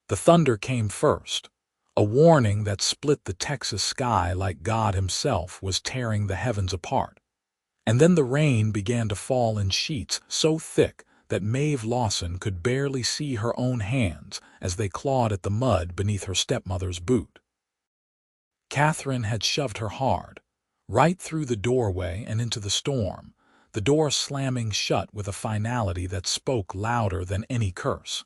The thunder came first, a warning that split the Texas sky like God himself was tearing the heavens apart. And then the rain began to fall in sheets so thick that Maeve Lawson could barely see her own hands as they clawed at the mud beneath her stepmother's boot. Catherine had shoved her hard, right through the doorway and into the storm, the door slamming shut with a finality that spoke louder than any curse.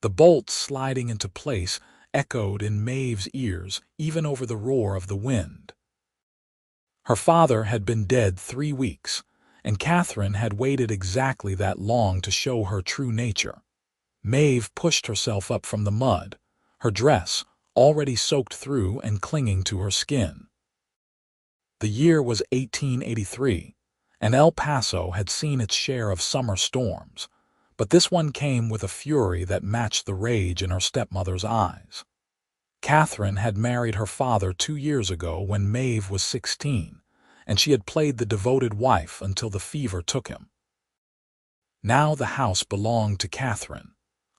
The bolts sliding into place echoed in Maeve's ears even over the roar of the wind. Her father had been dead 3 weeks, and Catherine had waited exactly that long to show her true nature. Maeve pushed herself up from the mud, her dress already soaked through and clinging to her skin. The year was 1883, and El Paso had seen its share of summer storms, but this one came with a fury that matched the rage in her stepmother's eyes. Catherine had married her father 2 years ago when Maeve was 16, and she had played the devoted wife until the fever took him. Now the house belonged to Catherine,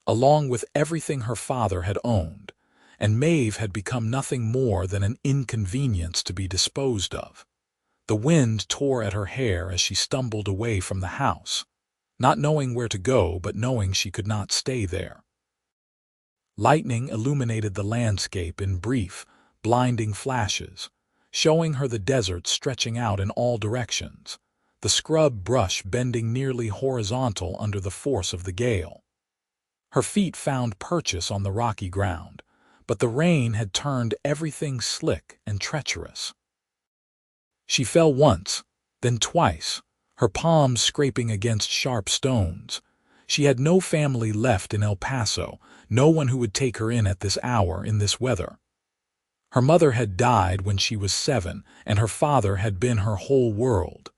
along with everything her father had owned, and Maeve had become nothing more than an inconvenience to be disposed of. The wind tore at her hair as she stumbled away from the house, not knowing where to go but knowing she could not stay there. Lightning illuminated the landscape in brief, blinding flashes, showing her the desert stretching out in all directions, the scrub brush bending nearly horizontal under the force of the gale. Her feet found purchase on the rocky ground, but the rain had turned everything slick and treacherous. She fell once, then twice, her palms scraping against sharp stones. She had no family left in El Paso, no one who would take her in at this hour in this weather. Her mother had died when she was 7, and her father had been her whole world.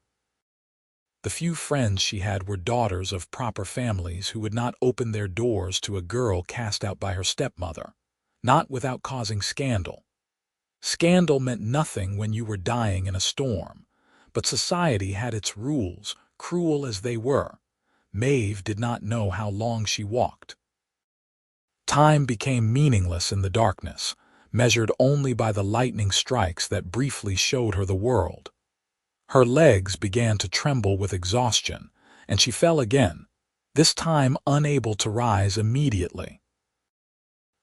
The few friends she had were daughters of proper families who would not open their doors to a girl cast out by her stepmother, not without causing scandal. Scandal meant nothing when you were dying in a storm, but society had its rules, cruel as they were. Maeve did not know how long she walked. Time became meaningless in the darkness, measured only by the lightning strikes that briefly showed her the world. Her legs began to tremble with exhaustion, and she fell again, this time unable to rise immediately.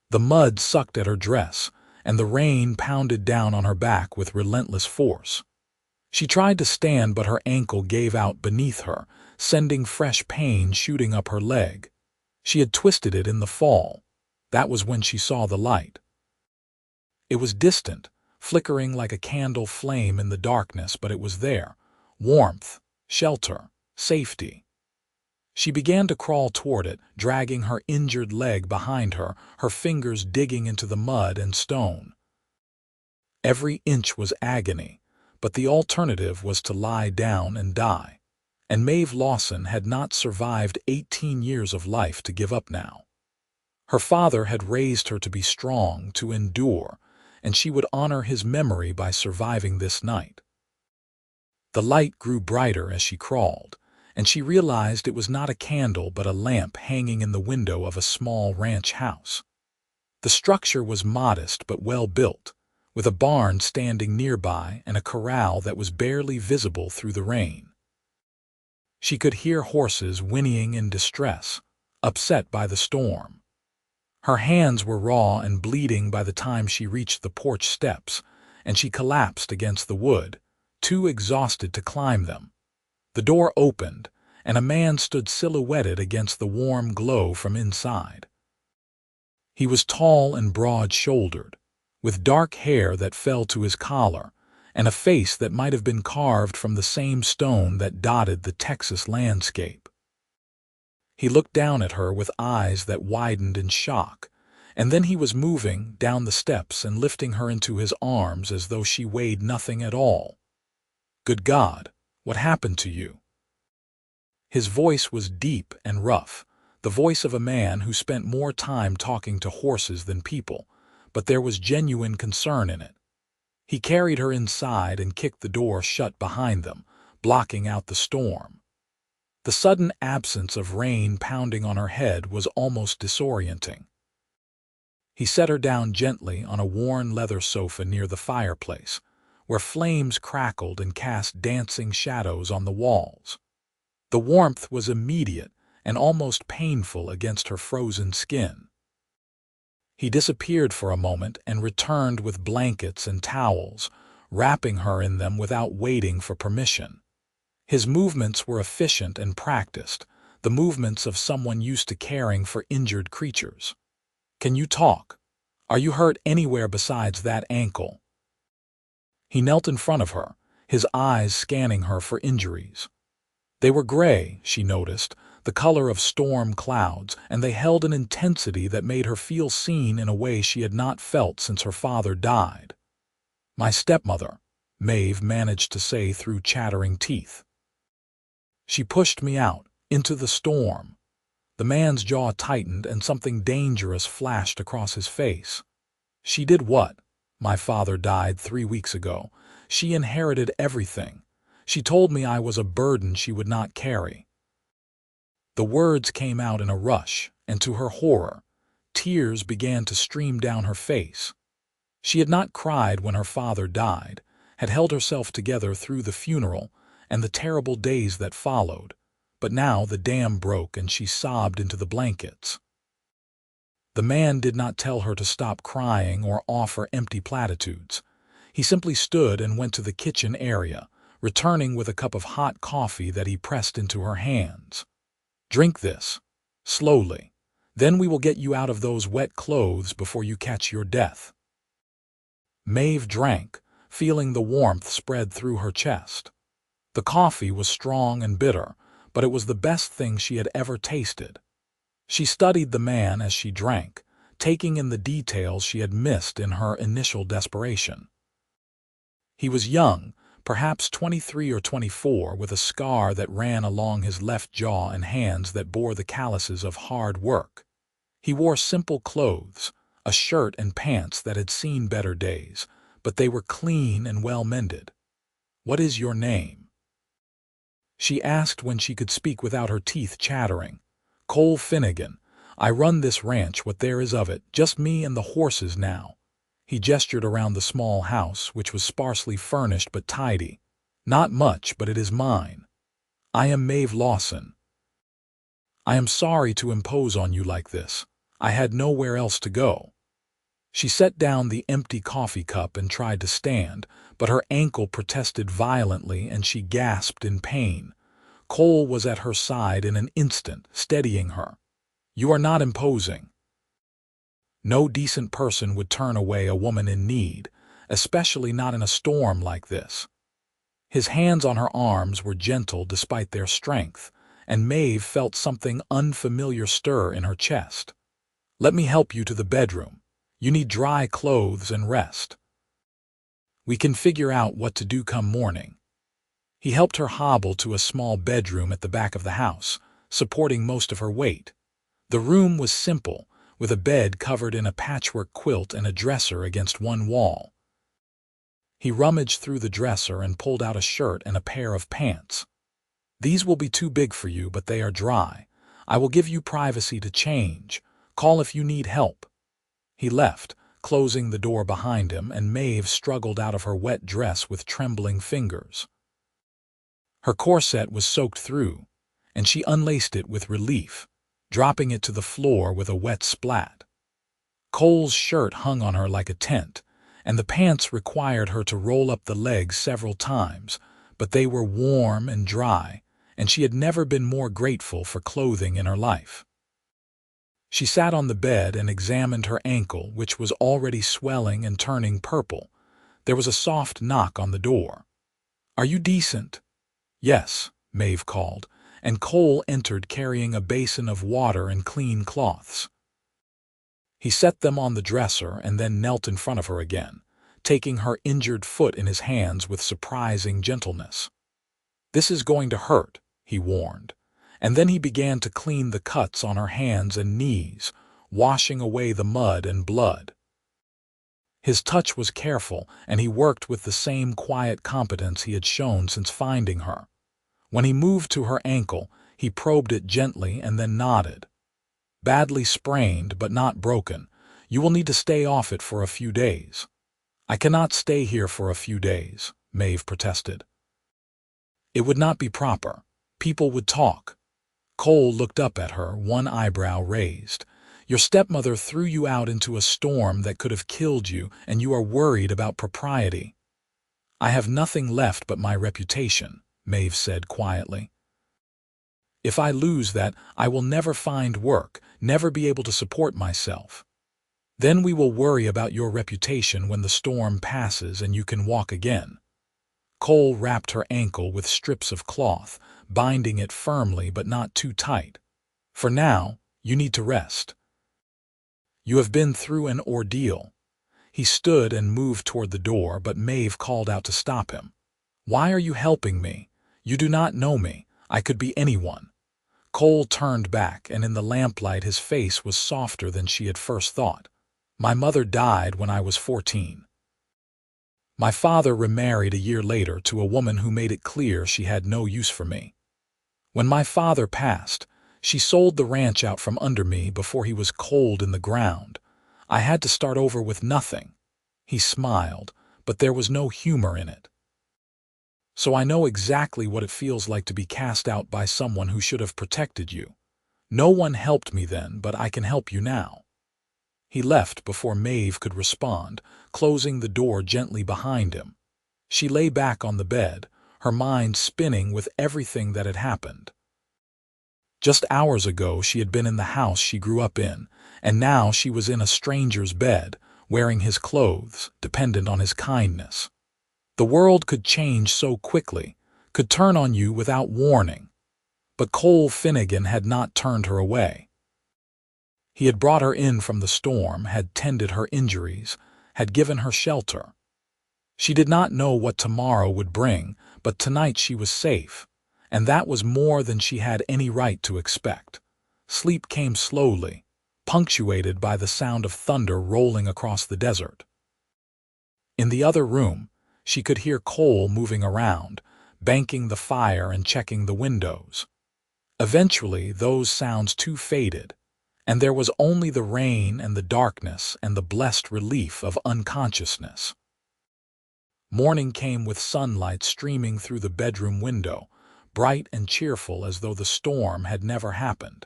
The mud sucked at her dress, and the rain pounded down on her back with relentless force. She tried to stand, but her ankle gave out beneath her, sending fresh pain shooting up her leg. She had twisted it in the fall. That was when she saw the light. It was distant, flickering like a candle flame in the darkness, but it was there. Warmth, shelter, safety. She began to crawl toward it, dragging her injured leg behind her, her fingers digging into the mud and stone. Every inch was agony, but the alternative was to lie down and die. And Maeve Lawson had not survived 18 years of life to give up now. Her father had raised her to be strong, to endure, and she would honor his memory by surviving this night. The light grew brighter as she crawled, and she realized it was not a candle but a lamp hanging in the window of a small ranch house. The structure was modest but well built, with a barn standing nearby and a corral that was barely visible through the rain. She could hear horses whinnying in distress, upset by the storm. Her hands were raw and bleeding by the time she reached the porch steps, and she collapsed against the wood, too exhausted to climb them. The door opened, and a man stood silhouetted against the warm glow from inside. He was tall and broad-shouldered, with dark hair that fell to his collar, and a face that might have been carved from the same stone that dotted the Texas landscape. He looked down at her with eyes that widened in shock, and then he was moving down the steps and lifting her into his arms as though she weighed nothing at all. "Good God, what happened to you?" His voice was deep and rough, the voice of a man who spent more time talking to horses than people, but there was genuine concern in it. He carried her inside and kicked the door shut behind them, blocking out the storm. The sudden absence of rain pounding on her head was almost disorienting. He set her down gently on a worn leather sofa near the fireplace, where flames crackled and cast dancing shadows on the walls. The warmth was immediate and almost painful against her frozen skin. He disappeared for a moment and returned with blankets and towels, wrapping her in them without waiting for permission. His movements were efficient and practiced, the movements of someone used to caring for injured creatures. "Can you talk? Are you hurt anywhere besides that ankle?" He knelt in front of her, his eyes scanning her for injuries. They were gray, she noticed, the color of storm clouds, and they held an intensity that made her feel seen in a way she had not felt since her father died. "My stepmother," Maeve managed to say through chattering teeth. "She pushed me out, into the storm." The man's jaw tightened and something dangerous flashed across his face. "She did what? My father died 3 weeks ago. She inherited everything. She told me I was a burden she would not carry." The words came out in a rush, and to her horror, tears began to stream down her face. She had not cried when her father died, had held herself together through the funeral and the terrible days that followed, but now the dam broke and she sobbed into the blankets. The man did not tell her to stop crying or offer empty platitudes. He simply stood and went to the kitchen area, returning with a cup of hot coffee that he pressed into her hands. "Drink this, slowly. Then we will get you out of those wet clothes before you catch your death." Maeve drank, feeling the warmth spread through her chest. The coffee was strong and bitter, but it was the best thing she had ever tasted. She studied the man as she drank, taking in the details she had missed in her initial desperation. He was young, perhaps 23 or 24, with a scar that ran along his left jaw and hands that bore the calluses of hard work. He wore simple clothes, a shirt and pants that had seen better days, but they were clean and well-mended. "What is your name?" she asked when she could speak without her teeth chattering. "Cole Finnegan. I run this ranch, what there is of it, just me and the horses now." He gestured around the small house, which was sparsely furnished but tidy. "Not much, but it is mine. I am Maeve Lawson. I am sorry to impose on you like this. I had nowhere else to go." She set down the empty coffee cup and tried to stand, but her ankle protested violently and she gasped in pain. Cole was at her side in an instant, steadying her. "You are not imposing." No decent person would turn away a woman in need, especially not in a storm like this. His hands on her arms were gentle despite their strength, and Maeve felt something unfamiliar stir in her chest. "Let me help you to the bedroom. You need dry clothes and rest. We can figure out what to do come morning." He helped her hobble to a small bedroom at the back of the house, supporting most of her weight. The room was simple, with a bed covered in a patchwork quilt and a dresser against one wall. He rummaged through the dresser and pulled out a shirt and a pair of pants. "These will be too big for you, but they are dry. I will give you privacy to change. Call if you need help." He left, closing the door behind him, and Maeve struggled out of her wet dress with trembling fingers. Her corset was soaked through, and she unlaced it with relief, dropping it to the floor with a wet splat. Cole's shirt hung on her like a tent, and the pants required her to roll up the legs several times, but they were warm and dry, and she had never been more grateful for clothing in her life. She sat on the bed and examined her ankle, which was already swelling and turning purple. There was a soft knock on the door. "Are you decent?" "Yes," Maeve called, and Cole entered carrying a basin of water and clean cloths. He set them on the dresser and then knelt in front of her again, taking her injured foot in his hands with surprising gentleness. "This is going to hurt," he warned, and then he began to clean the cuts on her hands and knees, washing away the mud and blood. His touch was careful, and he worked with the same quiet competence he had shown since finding her. When he moved to her ankle, he probed it gently and then nodded. "Badly sprained, but not broken. You will need to stay off it for a few days. I cannot stay here for a few days, Maeve protested. It would not be proper. People would talk. Cole looked up at her, one eyebrow raised. Your stepmother threw you out into a storm that could have killed you, and you are worried about propriety. I have nothing left but my reputation, Maeve said quietly. If I lose that, I will never find work, never be able to support myself. Then we will worry about your reputation when the storm passes and you can walk again. Cole wrapped her ankle with strips of cloth, binding it firmly but not too tight. For now, you need to rest. You have been through an ordeal. He stood and moved toward the door, but Maeve called out to stop him. Why are you helping me? You do not know me. I could be anyone. Cole turned back, and in the lamplight his face was softer than she had first thought. My mother died when I was 14. My father remarried a year later to a woman who made it clear she had no use for me. When my father passed, she sold the ranch out from under me before he was cold in the ground. I had to start over with nothing. He smiled, but there was no humor in it. So I know exactly what it feels like to be cast out by someone who should have protected you. No one helped me then, but I can help you now. He left before Maeve could respond, closing the door gently behind him. She lay back on the bed, her mind spinning with everything that had happened. Just hours ago she had been in the house she grew up in, and now she was in a stranger's bed, wearing his clothes, dependent on his kindness. The world could change so quickly, could turn on you without warning. But Cole Finnegan had not turned her away. He had brought her in from the storm, had tended her injuries, had given her shelter. She did not know what tomorrow would bring, but tonight she was safe, and that was more than she had any right to expect. Sleep came slowly, punctuated by the sound of thunder rolling across the desert. In the other room, she could hear Cole moving around, banking the fire and checking the windows. Eventually, those sounds too faded, and there was only the rain and the darkness and the blessed relief of unconsciousness. Morning came with sunlight streaming through the bedroom window, bright and cheerful as though the storm had never happened.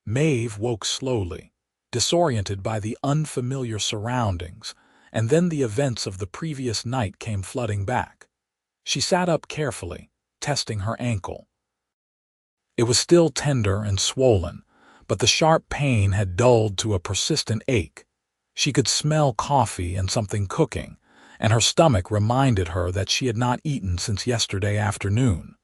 Maeve woke slowly, disoriented by the unfamiliar surroundings, and then the events of the previous night came flooding back. She sat up carefully, testing her ankle. It was still tender and swollen, but the sharp pain had dulled to a persistent ache. She could smell coffee and something cooking, and her stomach reminded her that she had not eaten since yesterday afternoon.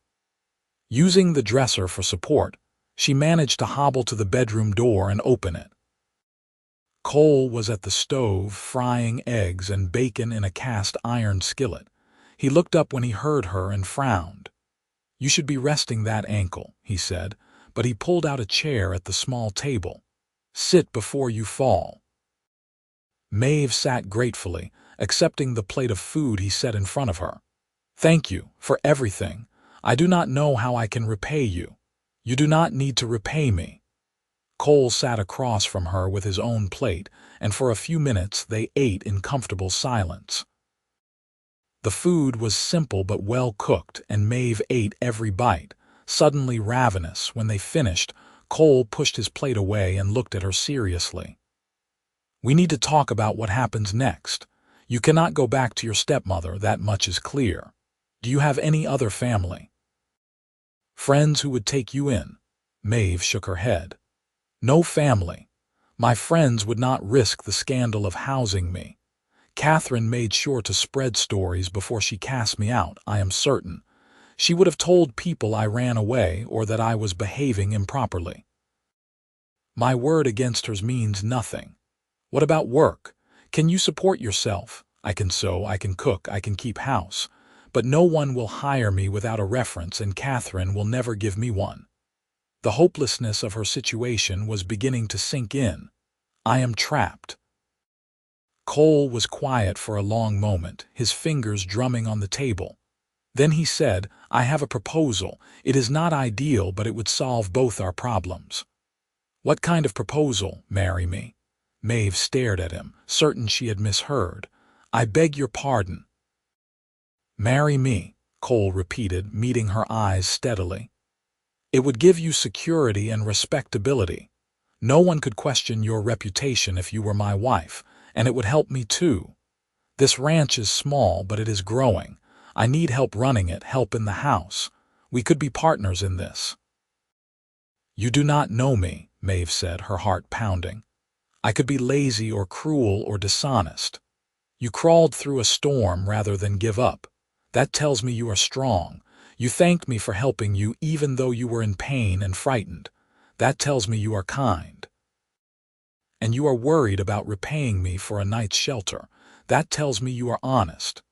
Using the dresser for support, she managed to hobble to the bedroom door and open it. Cole was at the stove frying eggs and bacon in a cast-iron skillet. He looked up when he heard her and frowned. You should be resting that ankle, he said, but he pulled out a chair at the small table. Sit before you fall. Maeve sat gratefully, accepting the plate of food he set in front of her. Thank you for everything. I do not know how I can repay you. You do not need to repay me. Cole sat across from her with his own plate, and for a few minutes they ate in comfortable silence. The food was simple but well cooked, and Maeve ate every bite, suddenly ravenous. When they finished, Cole pushed his plate away and looked at her seriously. We need to talk about what happens next. You cannot go back to your stepmother, that much is clear. Do you have any other family? Friends who would take you in? Maeve shook her head. No family. My friends would not risk the scandal of housing me. Catherine made sure to spread stories before she cast me out, I am certain. She would have told people I ran away or that I was behaving improperly. My word against hers means nothing. What about work? Can you support yourself? I can sew, I can cook, I can keep house. But no one will hire me without a reference, and Catherine will never give me one. The hopelessness of her situation was beginning to sink in. I am trapped. Cole was quiet for a long moment, his fingers drumming on the table. Then he said, I have a proposal. It is not ideal, but it would solve both our problems. What kind of proposal? Marry me. Maeve stared at him, certain she had misheard. "I beg your pardon." "Marry me," Cole repeated, meeting her eyes steadily. "It would give you security and respectability. No one could question your reputation if you were my wife, and it would help me too. This ranch is small, but it is growing. I need help running it, help in the house. We could be partners in this." "You do not know me," Maeve said, her heart pounding. "I could be lazy or cruel or dishonest. You crawled through a storm rather than give up. That tells me you are strong. You thanked me for helping you even though you were in pain and frightened. That tells me you are kind. And you are worried about repaying me for a night's shelter. That tells me you are honest."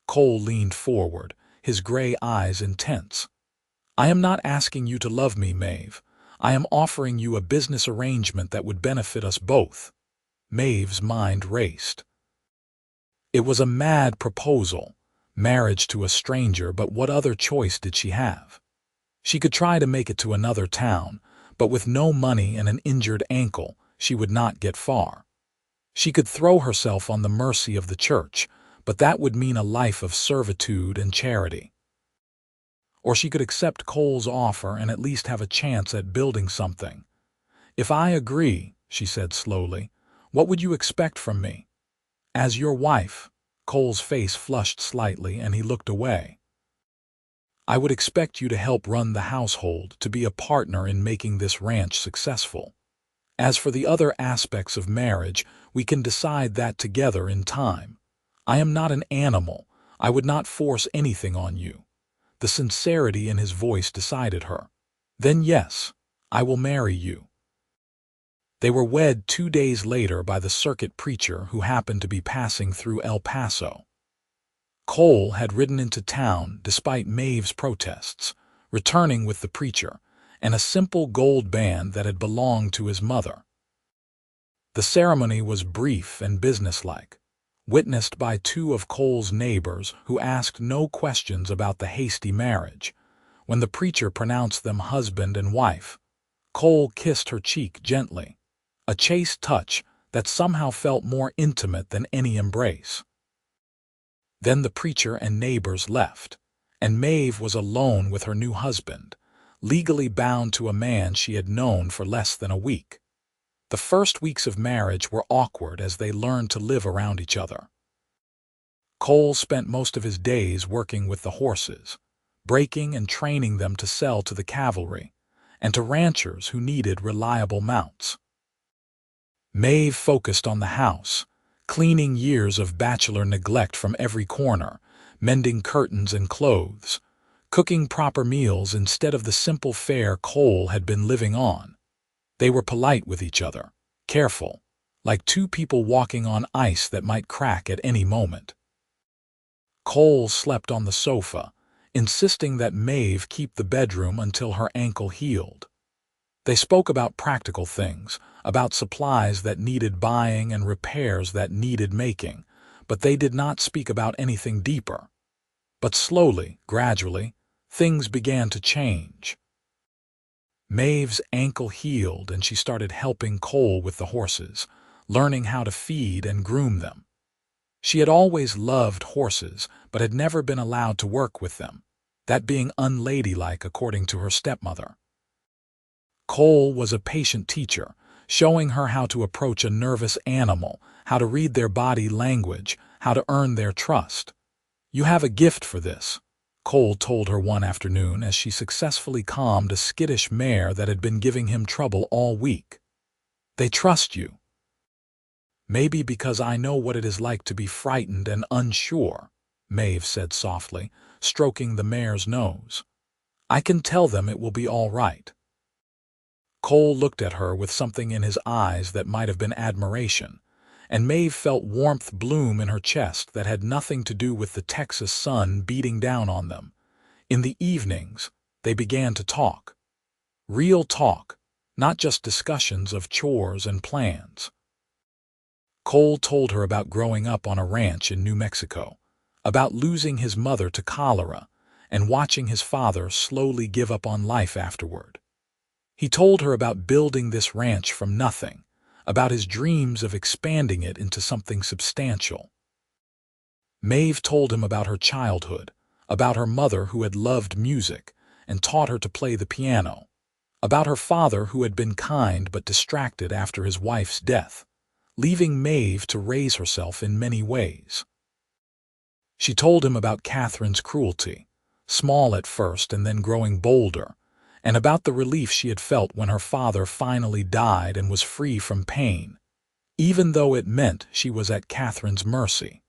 Cole leaned forward, his gray eyes intense. "I am not asking you to love me, Maeve. I am offering you a business arrangement that would benefit us both." Maeve's mind raced. It was a mad proposal, marriage to a stranger, but what other choice did she have? She could try to make it to another town, but with no money and an injured ankle, she would not get far. She could throw herself on the mercy of the church, but that would mean a life of servitude and charity. Or she could accept Cole's offer and at least have a chance at building something. "If I agree," she said slowly, "what would you expect from me?" "As your wife." Cole's face flushed slightly and he looked away. "I would expect you to help run the household, to be a partner in making this ranch successful. As for the other aspects of marriage, we can decide that together in time. I am not an animal. I would not force anything on you." The sincerity in his voice decided her. "Then yes, I will marry you." They were wed 2 days later by the circuit preacher who happened to be passing through El Paso. Cole had ridden into town despite Maeve's protests, returning with the preacher and a simple gold band that had belonged to his mother. The ceremony was brief and businesslike, witnessed by 2 of Cole's neighbors who asked no questions about the hasty marriage. When the preacher pronounced them husband and wife, Cole kissed her cheek gently, a chaste touch that somehow felt more intimate than any embrace. Then the preacher and neighbors left, and Maeve was alone with her new husband, legally bound to a man she had known for less than a week. The first weeks of marriage were awkward as they learned to live around each other. Cole spent most of his days working with the horses, breaking and training them to sell to the cavalry and to ranchers who needed reliable mounts. Maeve focused on the house, cleaning years of bachelor neglect from every corner, mending curtains and clothes, cooking proper meals instead of the simple fare Cole had been living on. They were polite with each other, careful, like 2 people walking on ice that might crack at any moment. Cole slept on the sofa, insisting that Maeve keep the bedroom until her ankle healed. They spoke about practical things, about supplies that needed buying and repairs that needed making, but they did not speak about anything deeper. But slowly, gradually, things began to change. Maeve's ankle healed and she started helping Cole with the horses, learning how to feed and groom them. She had always loved horses, but had never been allowed to work with them, that being unladylike according to her stepmother. Cole was a patient teacher, showing her how to approach a nervous animal, how to read their body language, how to earn their trust. "You have a gift for this," Cole told her one afternoon as she successfully calmed a skittish mare that had been giving him trouble all week. "They trust you." "Maybe because I know what it is like to be frightened and unsure," Maeve said softly, stroking the mare's nose. "I can tell them it will be all right." Cole looked at her with something in his eyes that might have been admiration, and Maeve felt warmth bloom in her chest that had nothing to do with the Texas sun beating down on them. In the evenings, they began to talk. Real talk, not just discussions of chores and plans. Cole told her about growing up on a ranch in New Mexico, about losing his mother to cholera, and watching his father slowly give up on life afterward. He told her about building this ranch from nothing, about his dreams of expanding it into something substantial. Maeve told him about her childhood, about her mother who had loved music and taught her to play the piano, about her father who had been kind but distracted after his wife's death, leaving Maeve to raise herself in many ways. She told him about Catherine's cruelty, small at first and then growing bolder, and about the relief she had felt when her father finally died and was free from pain, even though it meant she was at Catherine's mercy.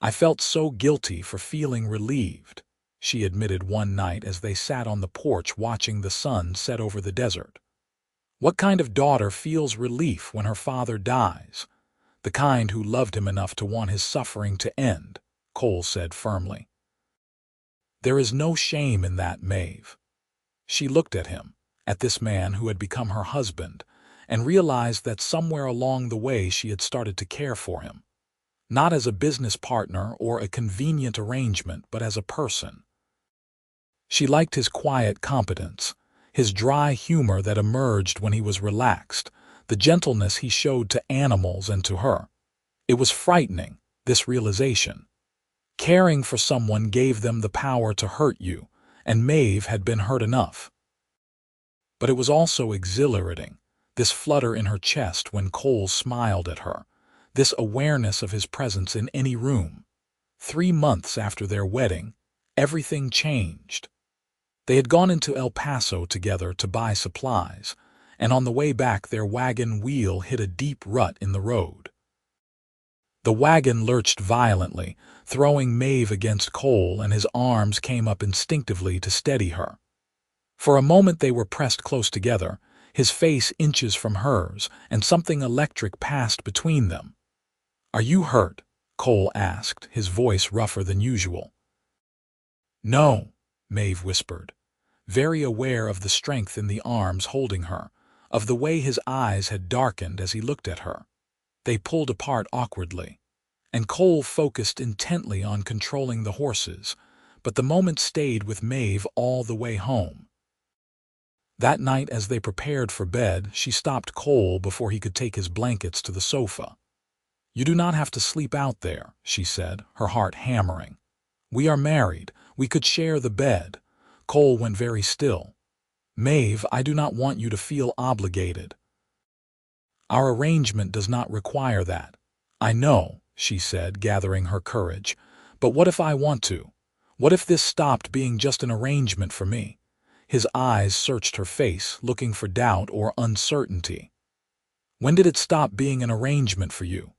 "I felt so guilty for feeling relieved," she admitted one night as they sat on the porch watching the sun set over the desert. "What kind of daughter feels relief when her father dies? The kind who loved him enough to want his suffering to end," Cole said firmly. "There is no shame in that, Maeve." She looked at him, at this man who had become her husband, and realized that somewhere along the way she had started to care for him. Not as a business partner or a convenient arrangement, but as a person. She liked his quiet competence, his dry humor that emerged when he was relaxed, the gentleness he showed to animals and to her. It was frightening, this realization. Caring for someone gave them the power to hurt you, and Maeve had been hurt enough. But it was also exhilarating, this flutter in her chest when Cole smiled at her, this awareness of his presence in any room. 3 months after their wedding, everything changed. They had gone into El Paso together to buy supplies, and on the way back their wagon wheel hit a deep rut in the road. The wagon lurched violently, throwing Maeve against Cole, and his arms came up instinctively to steady her. For a moment they were pressed close together, his face inches from hers, and something electric passed between them. "Are you hurt?" Cole asked, his voice rougher than usual. "No," Maeve whispered, very aware of the strength in the arms holding her, of the way his eyes had darkened as he looked at her. They pulled apart awkwardly, and Cole focused intently on controlling the horses, but the moment stayed with Maeve all the way home. That night as they prepared for bed, she stopped Cole before he could take his blankets to the sofa. "You do not have to sleep out there," she said, her heart hammering. "We are married. We could share the bed." Cole went very still. "Maeve, I do not want you to feel obligated. Our arrangement does not require that." "I know," she said, gathering her courage. "But what if I want to? What if this stopped being just an arrangement for me?" His eyes searched her face, looking for doubt or uncertainty. "When did it stop being an arrangement for you?"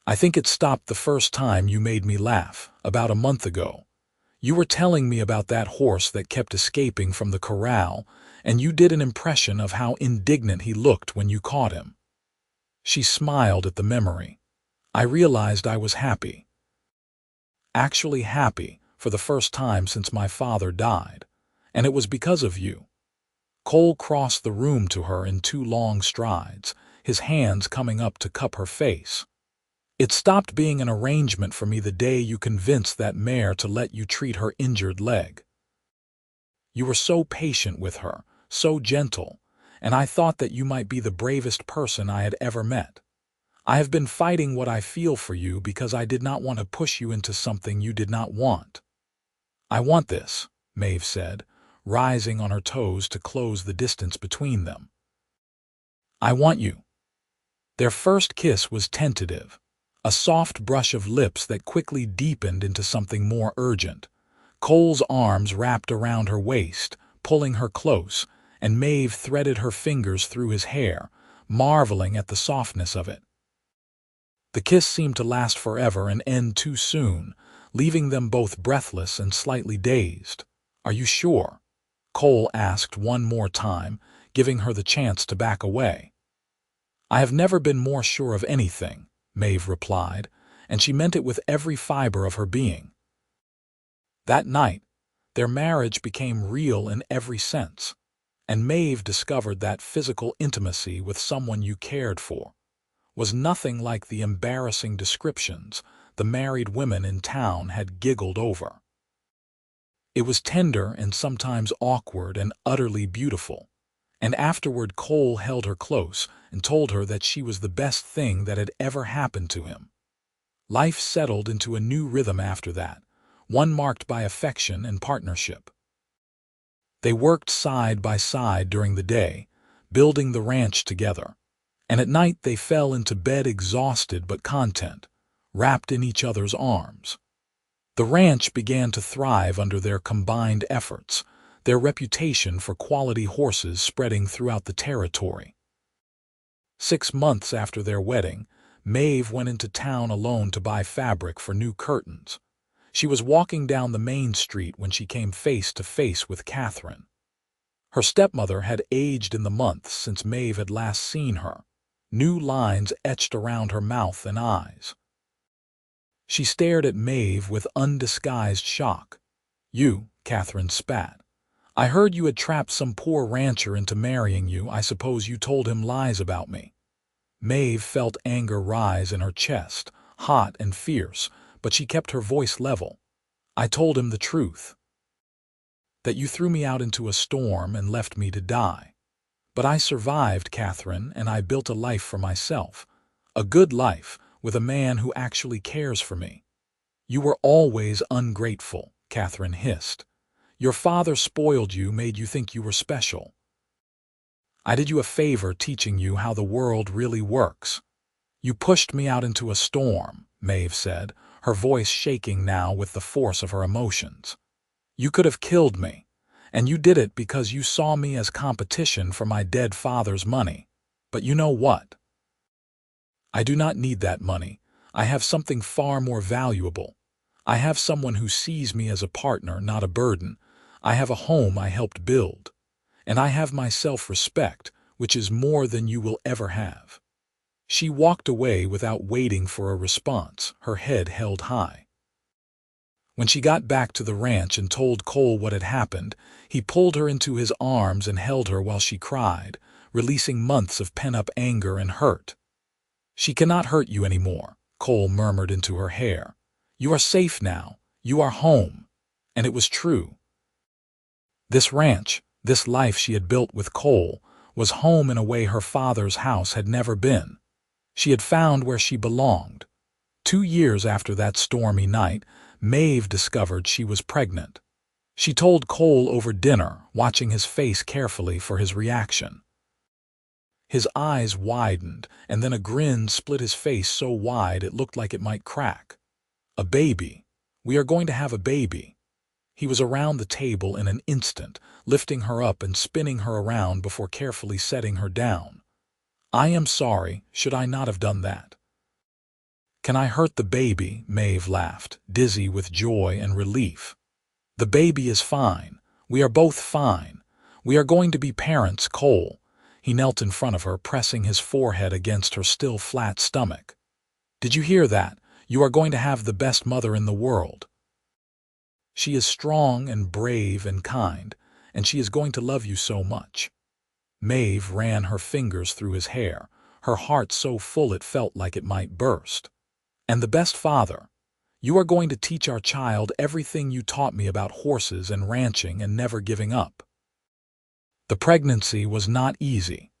"I think it stopped the first time you made me laugh, about a month ago. You were telling me about that horse that kept escaping from the corral, and you did an impression of how indignant he looked when you caught him." She smiled at the memory. "I realized I was happy. Actually happy, for the first time since my father died. And it was because of you." Cole crossed the room to her in 2 long strides, his hands coming up to cup her face. "It stopped being an arrangement for me the day you convinced that mare to let you treat her injured leg. You were so patient with her, so gentle, and I thought that you might be the bravest person I had ever met. I have been fighting what I feel for you because I did not want to push you into something you did not want." "I want this," Maeve said, rising on her toes to close the distance between them. "I want you." Their first kiss was tentative, a soft brush of lips that quickly deepened into something more urgent. Cole's arms wrapped around her waist, pulling her close, and Maeve threaded her fingers through his hair, marveling at the softness of it. The kiss seemed to last forever and end too soon, leaving them both breathless and slightly dazed. "Are you sure?" Cole asked one more time, giving her the chance to back away. "I have never been more sure of anything," Maeve replied, and she meant it with every fiber of her being. That night, their marriage became real in every sense, and Maeve discovered that physical intimacy with someone you cared for was nothing like the embarrassing descriptions the married women in town had giggled over. It was tender and sometimes awkward and utterly beautiful, And afterward Cole held her close and told her that she was the best thing that had ever happened to him. Life settled into a new rhythm after that, one marked by affection and partnership. They worked side by side during the day, building the ranch together, and at night they fell into bed exhausted but content, wrapped in each other's arms. The ranch began to thrive under their combined efforts, their reputation for quality horses spreading throughout the territory. 6 months after their wedding, Maeve went into town alone to buy fabric for new curtains. She was walking down the main street when she came face to face with Catherine. Her stepmother had aged in the months since Maeve had last seen her, new lines etched around her mouth and eyes. She stared at Maeve with undisguised shock. "You," Catherine spat. "I heard you had trapped some poor rancher into marrying you. I suppose you told him lies about me." Maeve felt anger rise in her chest, hot and fierce, but she kept her voice level. "I told him the truth. That you threw me out into a storm and left me to die. But I survived, Catherine, and I built a life for myself. A good life, with a man who actually cares for me." "You were always ungrateful," Catherine hissed. "Your father spoiled you, made you think you were special. I did you a favor teaching you how the world really works." "You pushed me out into a storm," Maeve said, her voice shaking now with the force of her emotions. "You could have killed me, and you did it because you saw me as competition for my dead father's money. But you know what? I do not need that money. I have something far more valuable. I have someone who sees me as a partner, not a burden. I have a home I helped build. And I have my self-respect, which is more than you will ever have." She walked away without waiting for a response, her head held high. When she got back to the ranch and told Cole what had happened, he pulled her into his arms and held her while she cried, releasing months of pent-up anger and hurt. "She cannot hurt you anymore," Cole murmured into her hair. "You are safe now. You are home." And it was true. This ranch, this life she had built with Cole, was home in a way her father's house had never been. She had found where she belonged. 2 years after that stormy night, Maeve discovered she was pregnant. She told Cole over dinner, watching his face carefully for his reaction. His eyes widened, and then a grin split his face so wide it looked like it might crack. "A baby. We are going to have a baby." He was around the table in an instant, lifting her up and spinning her around before carefully setting her down. "I am sorry. Should I not have done that?" "Can I hurt the baby?" Maeve laughed, dizzy with joy and relief. "The baby is fine. We are both fine. We are going to be parents, Cole." He knelt in front of her, pressing his forehead against her still flat stomach. "Did you hear that? You are going to have the best mother in the world. She is strong and brave and kind, and she is going to love you so much." Maeve ran her fingers through his hair, her heart so full it felt like it might burst. "And the best father. You are going to teach our child everything you taught me about horses and ranching and never giving up." The pregnancy was not easy.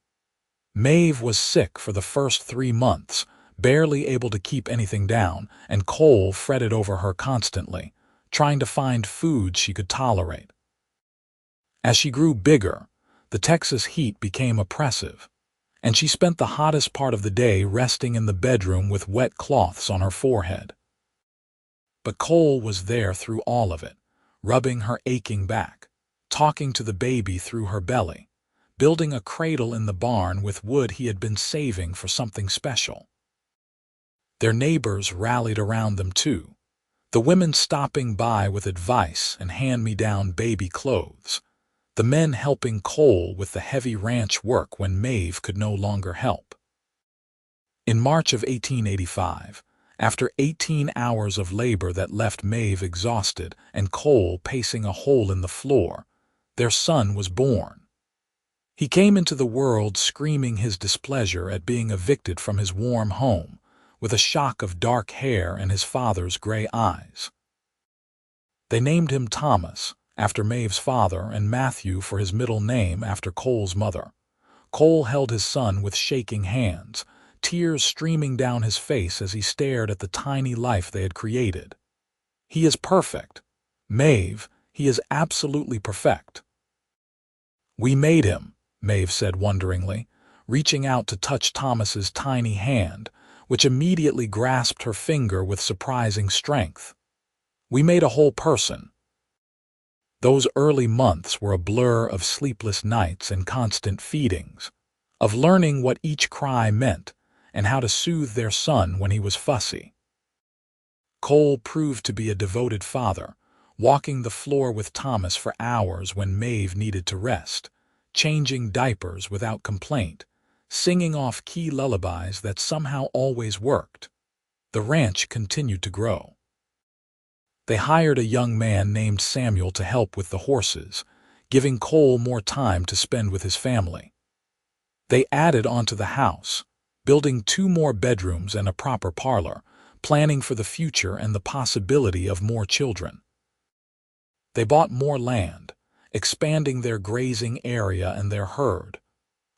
Maeve was sick for the first 3 months, barely able to keep anything down, and Cole fretted over her constantly, trying to find food she could tolerate. As she grew bigger, the Texas heat became oppressive, and she spent the hottest part of the day resting in the bedroom with wet cloths on her forehead. But Cole was there through all of it, rubbing her aching back, talking to the baby through her belly, building a cradle in the barn with wood he had been saving for something special. Their neighbors rallied around them too, the women stopping by with advice and hand-me-down baby clothes, the men helping Cole with the heavy ranch work when Maeve could no longer help. In March of 1885, after 18 hours of labor that left Maeve exhausted and Cole pacing a hole in the floor, their son was born. He came into the world screaming his displeasure at being evicted from his warm home, with a shock of dark hair and his father's gray eyes. They named him Thomas, after Maeve's father, and Matthew for his middle name after Cole's mother. Cole held his son with shaking hands, tears streaming down his face as he stared at the tiny life they had created. "He is perfect. Maeve, he is absolutely perfect." "We made him," Maeve said wonderingly, reaching out to touch Thomas's tiny hand, which immediately grasped her finger with surprising strength. "We made a whole person." Those early months were a blur of sleepless nights and constant feedings, of learning what each cry meant and how to soothe their son when he was fussy. Cole proved to be a devoted father, walking the floor with Thomas for hours when Maeve needed to rest, changing diapers without complaint, singing off key lullabies that somehow always worked. The ranch continued to grow. They hired a young man named Samuel to help with the horses, giving Cole more time to spend with his family. They added onto the house, building 2 more bedrooms and a proper parlor, planning for the future and the possibility of more children. They bought more land, expanding their grazing area and their herd.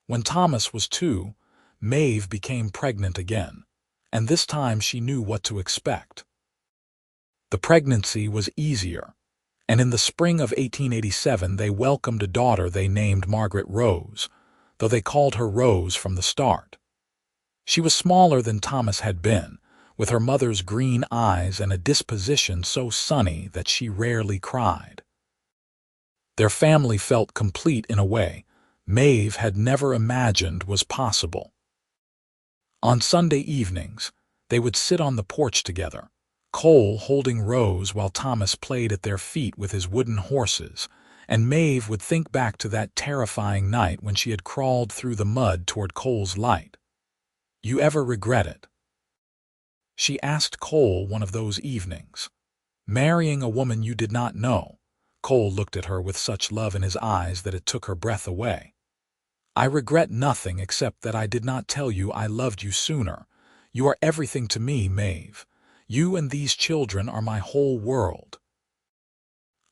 When Thomas was 2, Maeve became pregnant again, and this time she knew what to expect. The pregnancy was easier, and in the spring of 1887 they welcomed a daughter they named Margaret Rose, though they called her Rose from the start. She was smaller than Thomas had been, with her mother's green eyes and a disposition so sunny that she rarely cried. Their family felt complete in a way Maeve had never imagined was possible. On Sunday evenings, they would sit on the porch together, Cole holding Rose while Thomas played at their feet with his wooden horses, and Maeve would think back to that terrifying night when she had crawled through the mud toward Cole's light. "You ever regret it?" she asked Cole one of those evenings. "Marrying a woman you did not know?" Cole looked at her with such love in his eyes that it took her breath away. "I regret nothing except that I did not tell you I loved you sooner. You are everything to me, Maeve. You and these children are my whole world."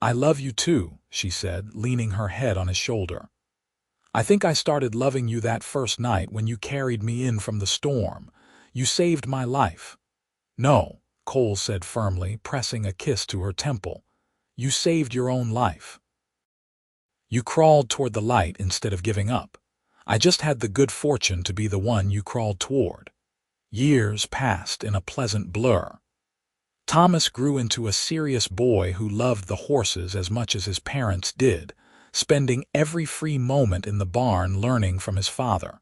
"I love you too," she said, leaning her head on his shoulder. "I think I started loving you that first night when you carried me in from the storm. You saved my life." "No," Cole said firmly, pressing a kiss to her temple. "You saved your own life. You crawled toward the light instead of giving up. I just had the good fortune to be the one you crawled toward." Years passed in a pleasant blur. Thomas grew into a serious boy who loved the horses as much as his parents did, spending every free moment in the barn learning from his father.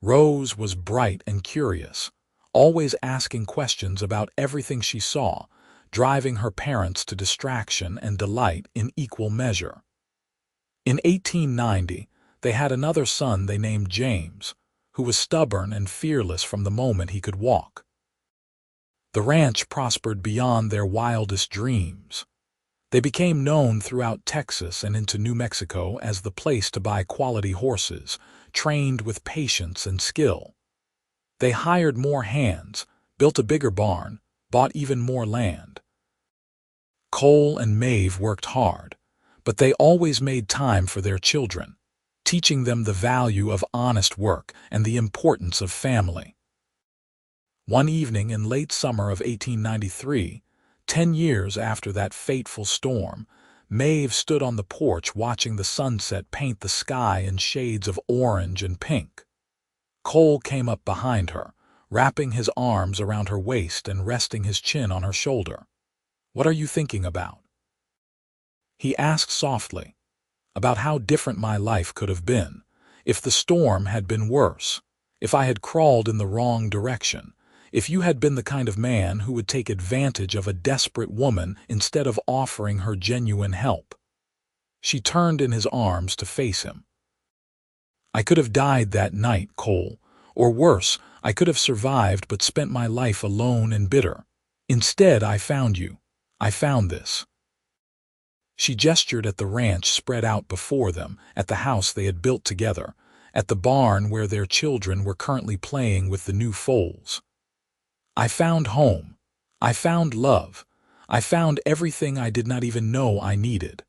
Rose was bright and curious, always asking questions about everything she saw, driving her parents to distraction and delight in equal measure. In 1890, they had another son they named James, who was stubborn and fearless from the moment he could walk. The ranch prospered beyond their wildest dreams. They became known throughout Texas and into New Mexico as the place to buy quality horses, trained with patience and skill. They hired more hands, built a bigger barn, bought even more land. Cole and Maeve worked hard, but they always made time for their children, teaching them the value of honest work and the importance of family. One evening in late summer of 1893, 10 years after that fateful storm, Maeve stood on the porch watching the sunset paint the sky in shades of orange and pink. Cole came up behind her, wrapping his arms around her waist and resting his chin on her shoulder. "What are you thinking about?" he asked softly. "About how different my life could have been, if the storm had been worse, if I had crawled in the wrong direction, if you had been the kind of man who would take advantage of a desperate woman instead of offering her genuine help." She turned in his arms to face him. "I could have died that night, Cole, or worse, I could have survived but spent my life alone and bitter. Instead, I found you. I found this." She gestured at the ranch spread out before them, at the house they had built together, at the barn where their children were currently playing with the new foals. "I found home. I found love. I found everything I did not even know I needed."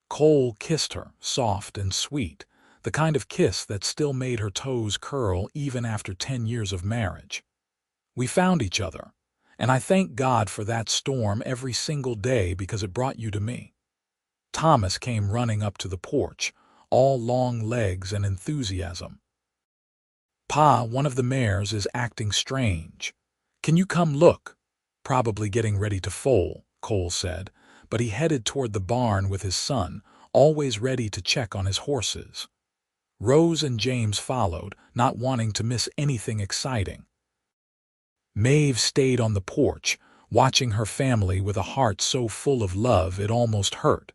Cole kissed her, soft and sweet, the kind of kiss that still made her toes curl even after 10 years of marriage. "We found each other, and I thank God for that storm every single day because it brought you to me." Thomas came running up to the porch, all long legs and enthusiasm. "Pa, one of the mares is acting strange. Can you come look?" "Probably getting ready to foal," Cole said, but he headed toward the barn with his son, always ready to check on his horses. Rose and James followed, not wanting to miss anything exciting. Maeve stayed on the porch, watching her family with a heart so full of love it almost hurt.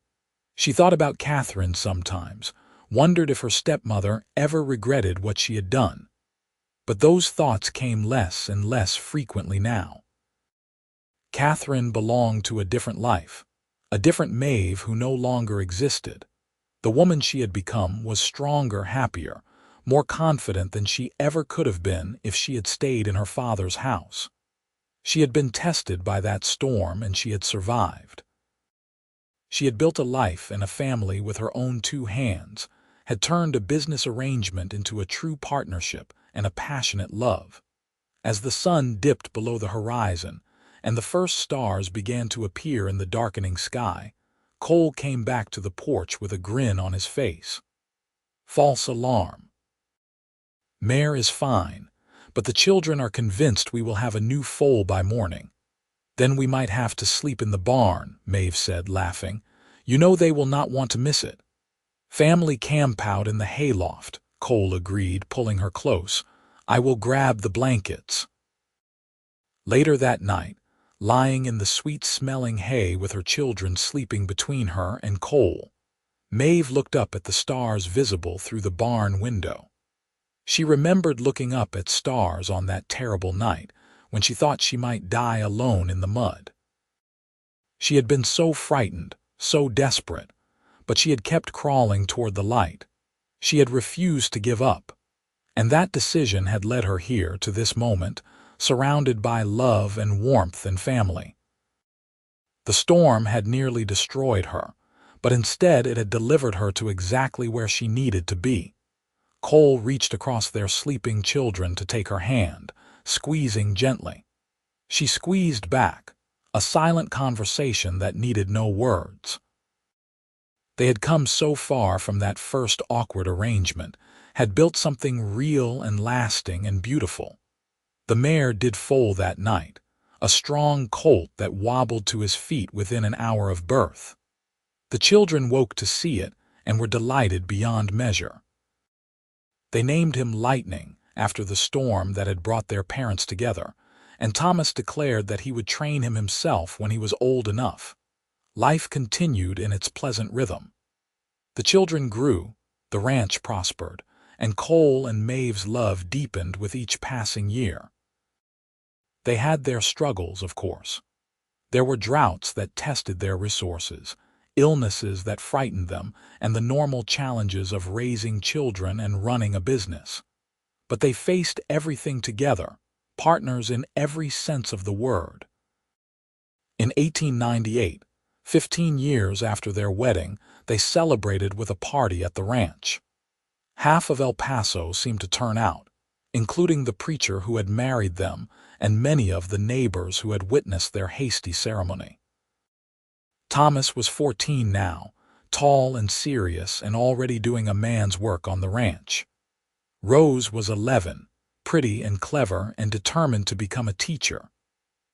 She thought about Catherine sometimes, wondered if her stepmother ever regretted what she had done. But those thoughts came less and less frequently now. Catherine belonged to a different life, a different Maeve who no longer existed. The woman she had become was stronger, happier, more confident than she ever could have been if she had stayed in her father's house. She had been tested by that storm and she had survived. She had built a life and a family with her own 2 hands, had turned a business arrangement into a true partnership and a passionate love. As the sun dipped below the horizon and the first stars began to appear in the darkening sky, Cole came back to the porch with a grin on his face. "False alarm. Mare is fine, but the children are convinced we will have a new foal by morning. Then we might have to sleep in the barn," Maeve said, laughing. "You know they will not want to miss it." "Family camp out in the hayloft," Cole agreed, pulling her close. "I will grab the blankets." Later that night, lying in the sweet-smelling hay with her children sleeping between her and Cole, Maeve looked up at the stars visible through the barn window. She remembered looking up at stars on that terrible night when she thought she might die alone in the mud. She had been so frightened, so desperate, but she had kept crawling toward the light. She had refused to give up, and that decision had led her here to this moment, surrounded by love and warmth and family. The storm had nearly destroyed her, but instead it had delivered her to exactly where she needed to be. Cole reached across their sleeping children to take her hand, squeezing gently. She squeezed back, a silent conversation that needed no words. They had come so far from that first awkward arrangement, had built something real and lasting and beautiful. The mare did foal that night, a strong colt that wobbled to his feet within an hour of birth. The children woke to see it and were delighted beyond measure. They named him Lightning, after the storm that had brought their parents together, and Thomas declared that he would train him himself when he was old enough. Life continued in its pleasant rhythm. The children grew, the ranch prospered, and Cole and Maeve's love deepened with each passing year. They had their struggles, of course. There were droughts that tested their resources, illnesses that frightened them, and the normal challenges of raising children and running a business. But they faced everything together, partners in every sense of the word. In 1898, 15 years after their wedding, they celebrated with a party at the ranch. Half of El Paso seemed to turn out, including the preacher who had married them and many of the neighbors who had witnessed their hasty ceremony. Thomas was 14 now, tall and serious and already doing a man's work on the ranch. Rose was 11, pretty and clever and determined to become a teacher.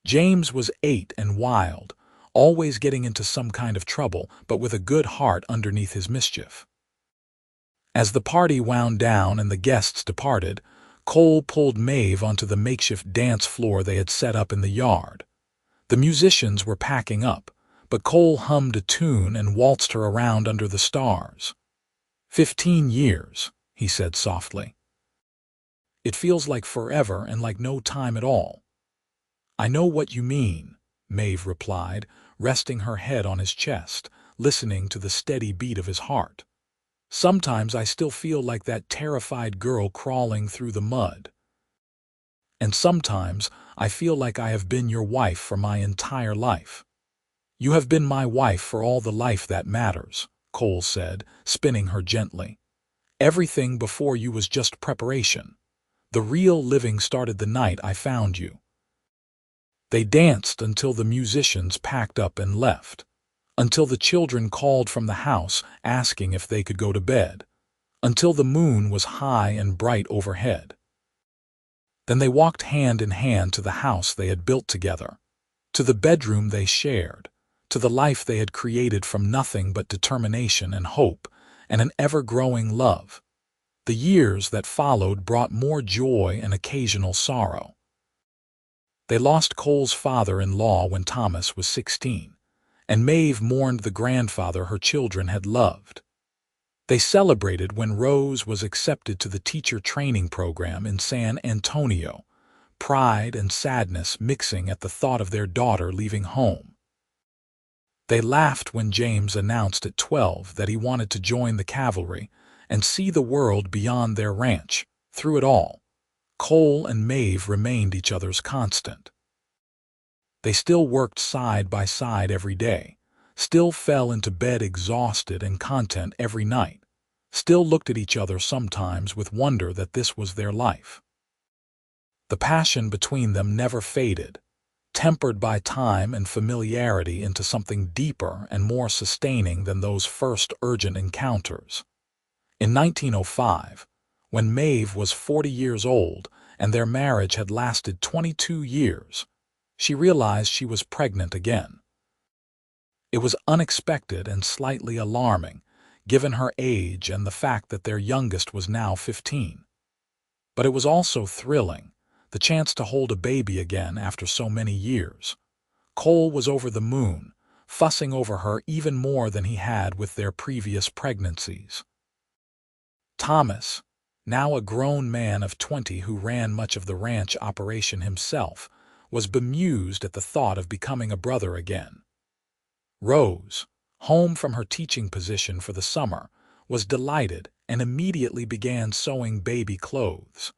James was 8 and wild, always getting into some kind of trouble, but with a good heart underneath his mischief. As the party wound down and the guests departed, Cole pulled Maeve onto the makeshift dance floor they had set up in the yard. The musicians were packing up, but Cole hummed a tune and waltzed her around under the stars. 15 years, he said softly. It feels like forever and like no time at all. I know what you mean, Maeve replied, resting her head on his chest, listening to the steady beat of his heart. Sometimes I still feel like that terrified girl crawling through the mud. And sometimes I feel like I have been your wife for my entire life." "You have been my wife for all the life that matters," Cole said, spinning her gently. "Everything before you was just preparation. The real living started the night I found you." They danced until the musicians packed up and left, until the children called from the house asking if they could go to bed, until the moon was high and bright overhead. Then they walked hand in hand to the house they had built together, to the bedroom they shared, to the life they had created from nothing but determination and hope and an ever-growing love. The years that followed brought more joy and occasional sorrow. They lost Cole's father-in-law when Thomas was 16, and Maeve mourned the grandfather her children had loved. They celebrated when Rose was accepted to the teacher training program in San Antonio, pride and sadness mixing at the thought of their daughter leaving home. They laughed when James announced at 12 that he wanted to join the cavalry and see the world beyond their ranch. Through it all, Cole and Maeve remained each other's constant. They still worked side by side every day, still fell into bed exhausted and content every night, still looked at each other sometimes with wonder that this was their life. The passion between them never faded, tempered by time and familiarity into something deeper and more sustaining than those first urgent encounters. In 1905, when Maeve was 40 years old and their marriage had lasted 22 years, she realized she was pregnant again. It was unexpected and slightly alarming, given her age and the fact that their youngest was now 15. But it was also thrilling, the chance to hold a baby again after so many years. Cole was over the moon, fussing over her even more than he had with their previous pregnancies. Thomas, now a grown man of 20 who ran much of the ranch operation himself, was bemused at the thought of becoming a brother again. Rose, home from her teaching position for the summer, was delighted and immediately began sewing baby clothes.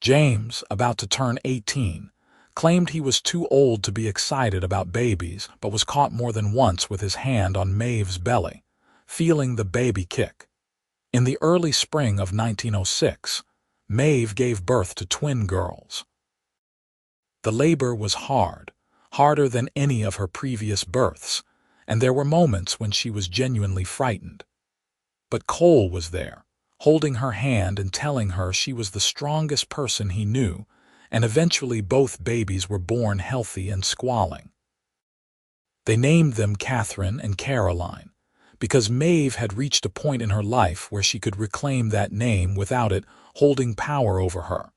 James, about to turn 18, claimed he was too old to be excited about babies but was caught more than once with his hand on Maeve's belly, feeling the baby kick. In the early spring of 1906, Maeve gave birth to twin girls. The labor was hard, harder than any of her previous births, and there were moments when she was genuinely frightened. But Cole was there, holding her hand and telling her she was the strongest person he knew, and eventually both babies were born healthy and squalling. They named them Catherine and Caroline, because Maeve had reached a point in her life where she could reclaim that name without it holding power over her.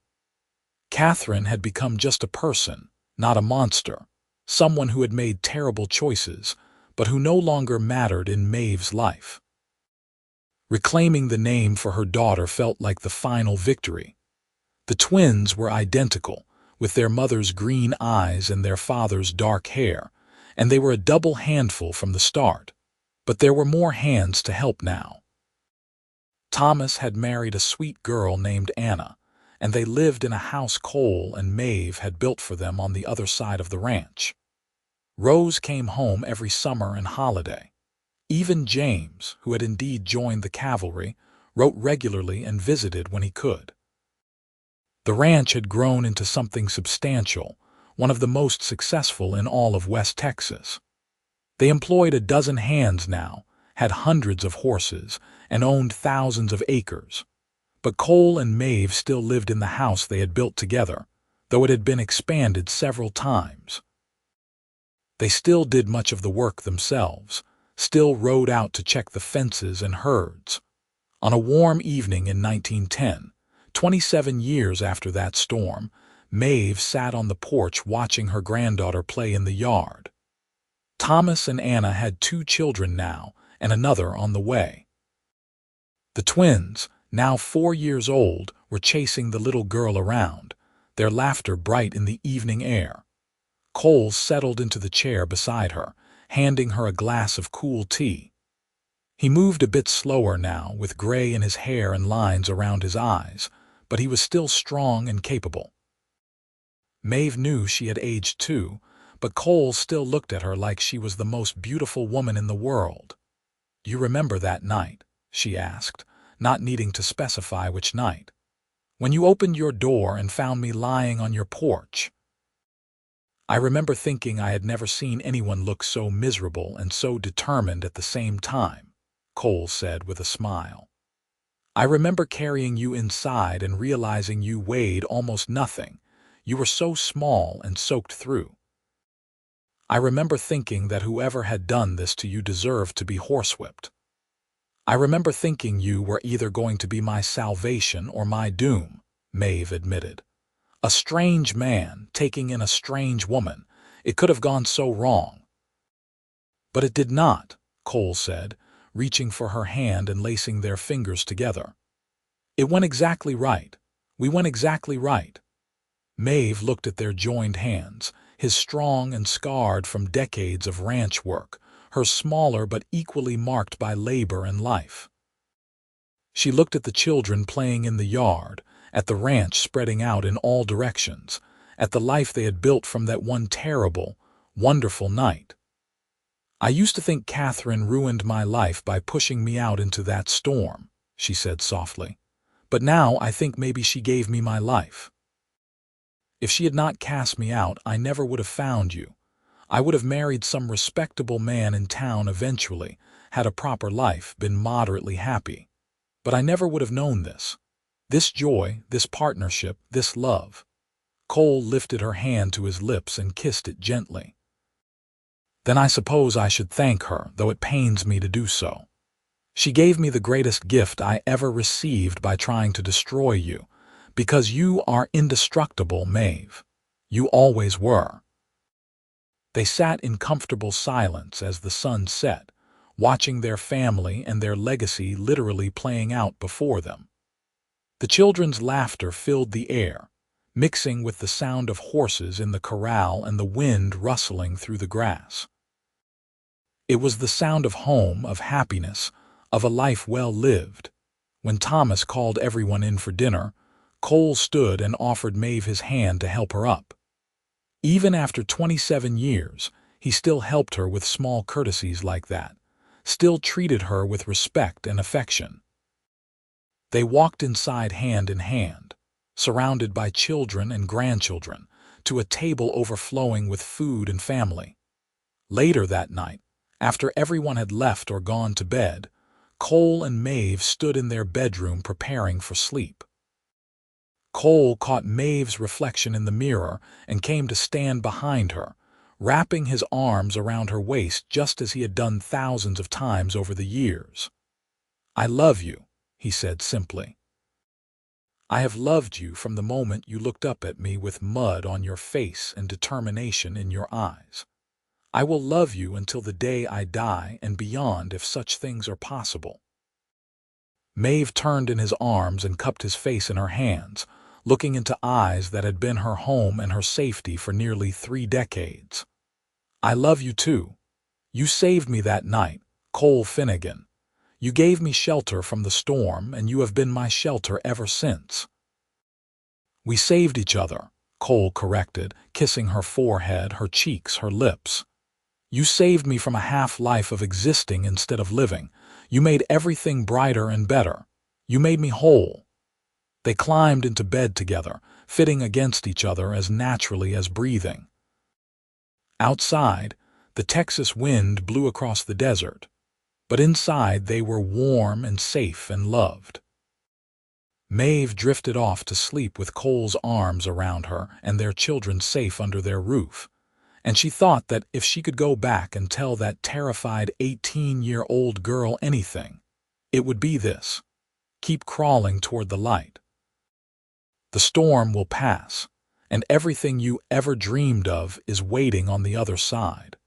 Catherine had become just a person, not a monster, someone who had made terrible choices, but who no longer mattered in Maeve's life. Reclaiming the name for her daughter felt like the final victory. The twins were identical, with their mother's green eyes and their father's dark hair, and they were a double handful from the start. But there were more hands to help now. Thomas had married a sweet girl named Anna, and they lived in a house Cole and Maeve had built for them on the other side of the ranch. Rose came home every summer and holiday. Even James, who had indeed joined the cavalry, wrote regularly and visited when he could. The ranch had grown into something substantial, one of the most successful in all of West Texas. They employed a dozen hands now, had hundreds of horses, and owned thousands of acres. But Cole and Maeve still lived in the house they had built together, though it had been expanded several times. They still did much of the work themselves, still rode out to check the fences and herds. On a warm evening in 1910, 27 years after that storm, Maeve sat on the porch watching her granddaughter play in the yard. Thomas and Anna had 2 children now, and another on the way. The twins, now 4 years old, were chasing the little girl around, their laughter bright in the evening air. Cole settled into the chair beside her, handing her a glass of cool tea. He moved a bit slower now, with gray in his hair and lines around his eyes, but he was still strong and capable. Maeve knew she had aged too, but Cole still looked at her like she was the most beautiful woman in the world. "Do you remember that night?" she asked, not needing to specify which night. "When you opened your door and found me lying on your porch?" "I remember thinking I had never seen anyone look so miserable and so determined at the same time," Cole said with a smile. "I remember carrying you inside and realizing you weighed almost nothing. You were so small and soaked through. I remember thinking that whoever had done this to you deserved to be horsewhipped. I remember thinking you were either going to be my salvation or my doom," Maeve admitted. "A strange man taking in a strange woman. It could have gone so wrong." "But it did not," Cole said, reaching for her hand and lacing their fingers together. "It went exactly right. We went exactly right." Maeve looked at their joined hands, his strong and scarred from decades of ranch work, hers smaller but equally marked by labor and life. She looked at the children playing in the yard, at the ranch spreading out in all directions, at the life they had built from that one terrible, wonderful night. "I used to think Catherine ruined my life by pushing me out into that storm," she said softly. "But now I think maybe she gave me my life. If she had not cast me out, I never would have found you. I would have married some respectable man in town eventually, had a proper life, been moderately happy. But I never would have known this. This joy, this partnership, this love." Cole lifted her hand to his lips and kissed it gently. "Then I suppose I should thank her, though it pains me to do so. She gave me the greatest gift I ever received by trying to destroy you, because you are indestructible, Maeve. You always were." They sat in comfortable silence as the sun set, watching their family and their legacy literally playing out before them. The children's laughter filled the air, mixing with the sound of horses in the corral and the wind rustling through the grass. It was the sound of home, of happiness, of a life well lived. When Thomas called everyone in for dinner, Cole stood and offered Maeve his hand to help her up. Even after 27 years, he still helped her with small courtesies like that, still treated her with respect and affection. They walked inside hand in hand, surrounded by children and grandchildren, to a table overflowing with food and family. Later that night, after everyone had left or gone to bed, Cole and Maeve stood in their bedroom preparing for sleep. Cole caught Maeve's reflection in the mirror and came to stand behind her, wrapping his arms around her waist just as he had done thousands of times over the years. "I love you," he said simply. "I have loved you from the moment you looked up at me with mud on your face and determination in your eyes. I will love you until the day I die and beyond if such things are possible." Maeve turned in his arms and cupped his face in her hands, looking into eyes that had been her home and her safety for nearly 3 decades. "I love you too. You saved me that night, Cole Finnegan. You gave me shelter from the storm, and you have been my shelter ever since." "We saved each other," Cole corrected, kissing her forehead, her cheeks, her lips. "You saved me from a half-life of existing instead of living. You made everything brighter and better. You made me whole." They climbed into bed together, fitting against each other as naturally as breathing. Outside, the Texas wind blew across the desert, but inside they were warm and safe and loved. Maeve drifted off to sleep with Cole's arms around her and their children safe under their roof, and she thought that if she could go back and tell that terrified 18-year-old girl anything, it would be this: keep crawling toward the light. The storm will pass, and everything you ever dreamed of is waiting on the other side.